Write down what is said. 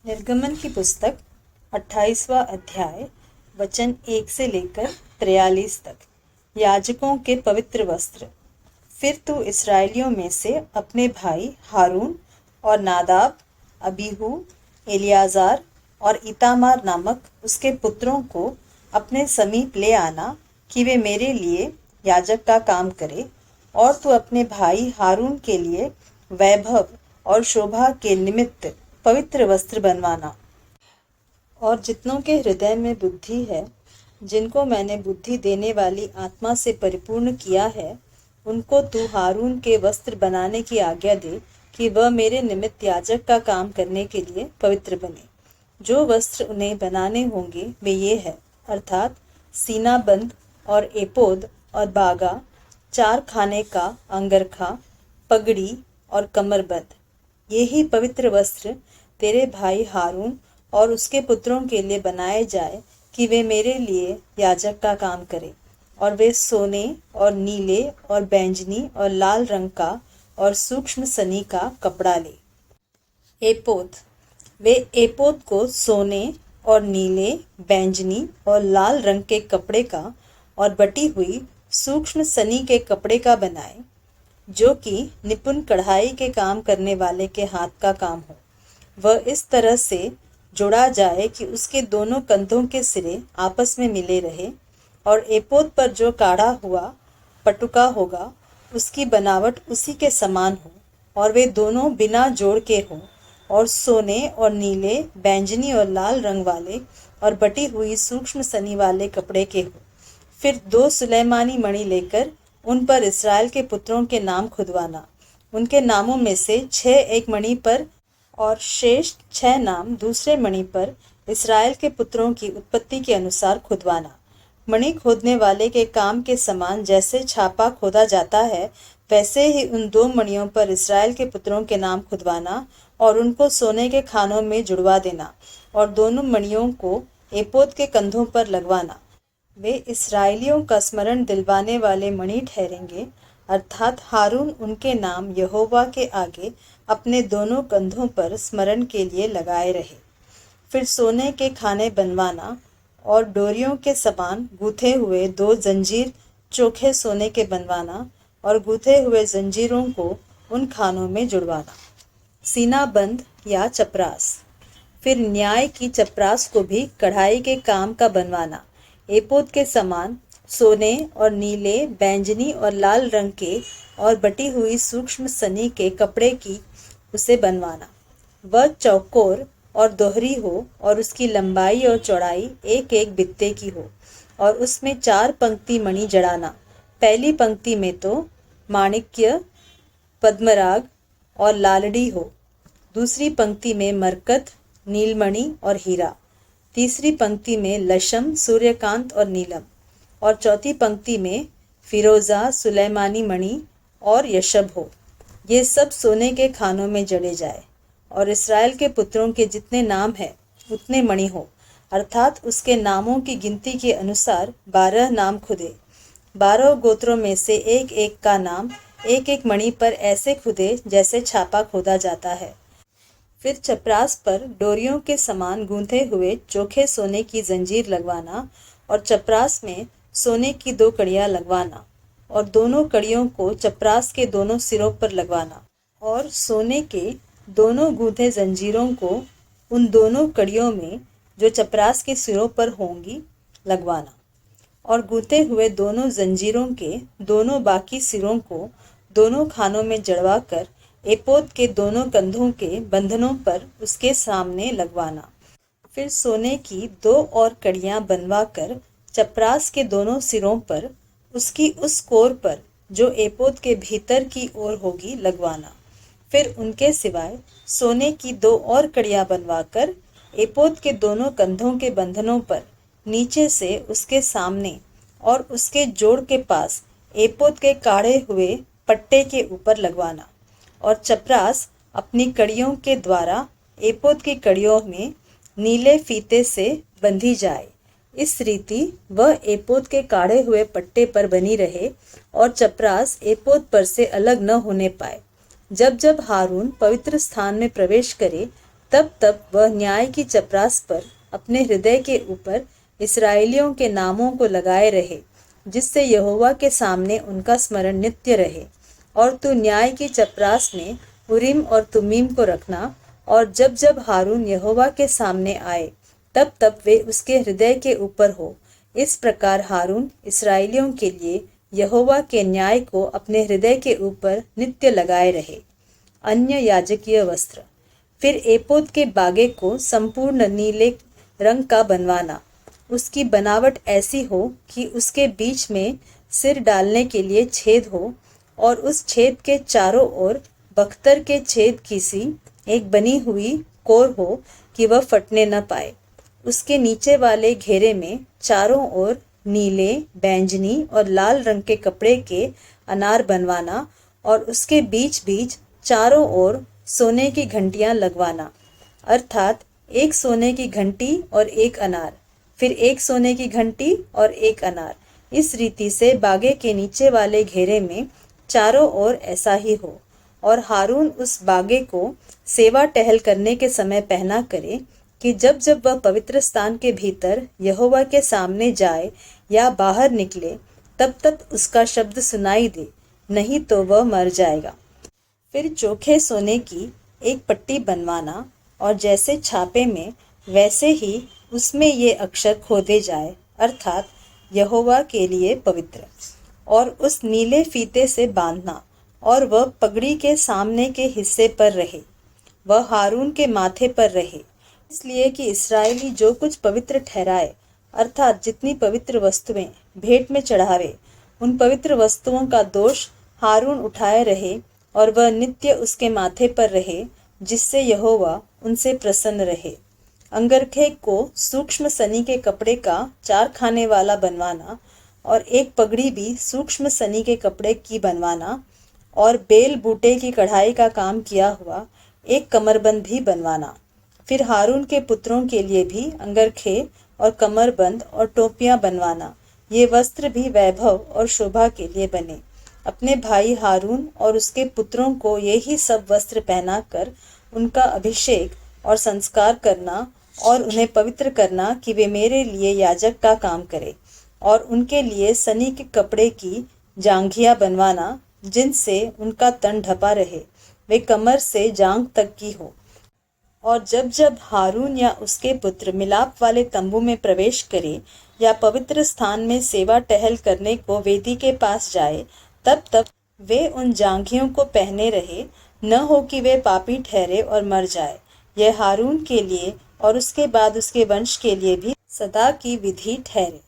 निर्गमन की पुस्तक 28वां अध्याय वचन 1 से लेकर 43 तक। याजकों के पवित्र वस्त्र। फिर तू इस्राएलियों में से अपने भाई हारून और नादाब, अबीहू, एलियाजार और इतामार नामक उसके पुत्रों को अपने समीप ले आना कि वे मेरे लिए याजक का काम करें, और तू अपने भाई हारून के लिए वैभव और शोभा के निमित्त पवित्र वस्त्र बनवाना। और जितनों के हृदय में बुद्धि है, जिनको मैंने बुद्धि देने वाली आत्मा से परिपूर्ण किया है, उनको तू हारून के वस्त्र बनाने की आज्ञा दे कि वह मेरे निमित्त याजक का काम करने के लिए पवित्र बने। जो वस्त्र उन्हें बनाने होंगे वे ये है, अर्थात सीनाबंद और एपोद और बागा, 4 खाने का अंगरखा, पगड़ी और कमरबंद। ये ही पवित्र वस्त्र तेरे भाई हारून और उसके पुत्रों के लिए बनाए जाए कि वे मेरे लिए याजक का काम करें। और वे सोने और नीले और बैंजनी और लाल रंग का और सूक्ष्म सनी का कपड़ा ले। एपोद। वे एपोद को सोने और नीले, बैंजनी और लाल रंग के कपड़े का और बटी हुई सूक्ष्म सनी के कपड़े का बनाए, जो कि निपुण कढ़ाई के काम करने वाले के हाथ का काम हो। वह इस तरह से जोड़ा जाए कि उसके दोनों कंधों के सिरे आपस में मिले रहे, और एपोद पर जो काढ़ा हुआ पटुका होगा उसकी बनावट उसी के समान हो, और वे दोनों बिना जोड़ के हों, और सोने और नीले, बैंजनी और लाल रंग वाले और बटी हुई सूक्ष्म सनी वाले कपड़े के हों। फिर 2 सुलैमानी मणि लेकर उन पर इस्राएल के पुत्रों के नाम खुदवाना। उनके नामों में से 6 एक मणि पर और शेष 6 नाम दूसरे मणि पर इस्राएल के पुत्रों की उत्पत्ति के अनुसार खुदवाना। मणि खोदने वाले के काम के समान जैसे छापा खोदा जाता है, वैसे ही उन 2 मणियों पर इस्राएल के पुत्रों के नाम खुदवाना और उनको सोने के खानों में जुड़वा देना, और दोनों मणियों को एपोद के कंधों पर लगवाना। वे इस्राएलियों का स्मरण दिलवाने वाले मणि ठहरेंगे, अर्थात हारून उनके नाम यहोवा के आगे अपने दोनों कंधों पर स्मरण के लिए लगाए रहे। फिर सोने के खाने बनवाना और डोरियों के समान गूथे हुए 2 जंजीर चोखे सोने के बनवाना, और गूथे हुए जंजीरों को उन खानों में जुड़वाना। सीनाबंद या चपरास। फिर न्याय की चपरास को भी कढ़ाई के काम का बनवाना, एपोद के समान सोने और नीले, बैंजनी और लाल रंग के और बटी हुई सूक्ष्म सनी के कपड़े की उसे बनवाना। वह चौकोर और दोहरी हो, और उसकी लंबाई और चौड़ाई 1-1 बित्ते की हो, और उसमें 4 पंक्ति मणि जड़ाना। पहली पंक्ति में तो माणिक्य, पद्मराग और लालड़ी हो, दूसरी पंक्ति में मरकत, नीलमणि और हीरा, तीसरी पंक्ति में लशम, सूर्यकांत और नीलम, और चौथी पंक्ति में फिरोजा, सुलैमानी मणि और यशब हो। ये सब सोने के खानों में जड़े जाए, और इस्राएल के पुत्रों के जितने नाम हैं उतने मणि हो, अर्थात उसके नामों की गिनती के अनुसार 12 नाम खुदे। 12 गोत्रों में से 1-1 का नाम 1-1 मणि पर ऐसे खुदे जैसे छापा खोदा जाता है। फिर चपरास पर डोरियों के समान गूंथे हुए चोखे सोने की जंजीर लगवाना, और चपरास में सोने की 2 कड़ियाँ लगवाना, और दोनों कड़ियों को चपरास के दोनों सिरों पर लगवाना, और सोने के दोनों गूंथे जंजीरों को उन दोनों कड़ियों में जो चपरास के सिरों पर होंगी लगवाना, और गूंथे हुए दोनों जंजीरों के दोनों बाकी सिरों को दोनों खानों में जड़वा कर एपोद के दोनों कंधों के बंधनों पर उसके सामने लगवाना। फिर सोने की 2 और कड़ियाँ बनवा कर चपरास के दोनों सिरों पर उसकी उस कोर पर जो एपोद के भीतर की ओर होगी लगवाना। फिर उनके सिवाय सोने की 2 और कड़ियाँ बनवाकर एपोद के दोनों कंधों के बंधनों पर नीचे से उसके सामने और उसके जोड़ के पास एपोद के काढ़े हुए पट्टे के ऊपर लगवाना, और चपरास अपनी कड़ियों के द्वारा एपोद की कड़ियों में नीले फीते से बंधी जाए। इस रीति वह एपोद के काढ़े हुए पट्टे पर बनी रहे, और चपरास एपोद पर से अलग न होने पाए। जब जब हारून पवित्र स्थान में प्रवेश करे तब तब वह न्याय की चपरास पर अपने हृदय के ऊपर इस्राएलियों के नामों को लगाए रहे, जिससे यहोवा के सामने उनका स्मरण नित्य रहे। और तू न्याय की चपरास में उरीम और तुमीम को रखना, और जब जब हारून यहोवा के सामने आए तब तब वे उसके हृदय के ऊपर हो। इस प्रकार हारून इस्राएलियों के लिए यहोवा के न्याय को अपने हृदय के ऊपर नित्य लगाए रहे। अन्य याजकीय वस्त्र। फिर एपोद के बागे को संपूर्ण नीले रंग का बनवाना। उसकी बनावट ऐसी हो कि उसके बीच में सिर डालने के लिए छेद हो, और उस छेद के चारों ओर बख्तर के छेद की सी एक बनी हुई कोर हो कि वह फटने न पाए। उसके नीचे वाले घेरे में चारों ओर नीले, बैंजनी और लाल रंग के कपड़े के अनार बनवाना, और उसके बीच बीच चारों ओर सोने की घंटियां लगवाना, अर्थात एक सोने की घंटी और एक अनार, फिर एक सोने की घंटी और एक अनार। इस रीति से बागे के नीचे वाले घेरे में चारों ओर ऐसा ही हो। और हारून उस बागे को सेवा टहल करने के समय पहना करे कि जब जब वह पवित्र स्थान के भीतर यहोवा के सामने जाए या बाहर निकले, तब तब उसका शब्द सुनाई दे, नहीं तो वह मर जाएगा। फिर चोखे सोने की एक पट्टी बनवाना, और जैसे छापे में वैसे ही उसमें ये अक्षर खोदे जाए, अर्थात यहोवा के लिए पवित्र। और उस नीले फीते से बांधना, और वह पगड़ी के सामने के हिस्से पर रहे, वह हारून के माथे पर रहे, इसलिए कि इस्राएली जो कुछ पवित्र ठहराए, अर्थात जितनी पवित्र वस्तुएं भेंट में चढ़ावे, उन पवित्र वस्तुओं का दोष हारून उठाए रहे, और वह नित्य उसके माथे पर रहे, जिससे यहोवा उनसे प्रसन्न रहे। अंगरखे को सूक्ष्म सनी के कपड़े का 4 खाने वाला बनवाना, और एक पगड़ी भी सूक्ष्म सनी के कपड़े की बनवाना, और बेल बूटे की कढ़ाई का काम किया हुआ एक कमरबंद भी बनवाना। फिर हारून के पुत्रों के लिए भी अंगरखे और कमरबंद और टोपियां बनवाना। ये वस्त्र भी वैभव और शोभा के लिए बने। अपने भाई हारून और उसके पुत्रों को यही सब वस्त्र पहनाकर उनका अभिषेक और संस्कार करना, और उन्हें पवित्र करना कि वे मेरे लिए याजक का काम करें। और उनके लिए सनी के कपड़े की जांघिया बनवाना, जिनसे उनका तन ढपा रहे, वे कमर से जांघ तक की हो। और जब जब हारून या उसके पुत्र मिलाप वाले तंबू में प्रवेश करे या पवित्र स्थान में सेवा टहल करने को वेदी के पास जाए, तब तब वे उन जांघियों को पहने रहे, न हो कि वे पापी ठहरे और मर जाए। यह हारून के लिए और उसके बाद उसके वंश के लिए भी सदा की विधि ठहरे।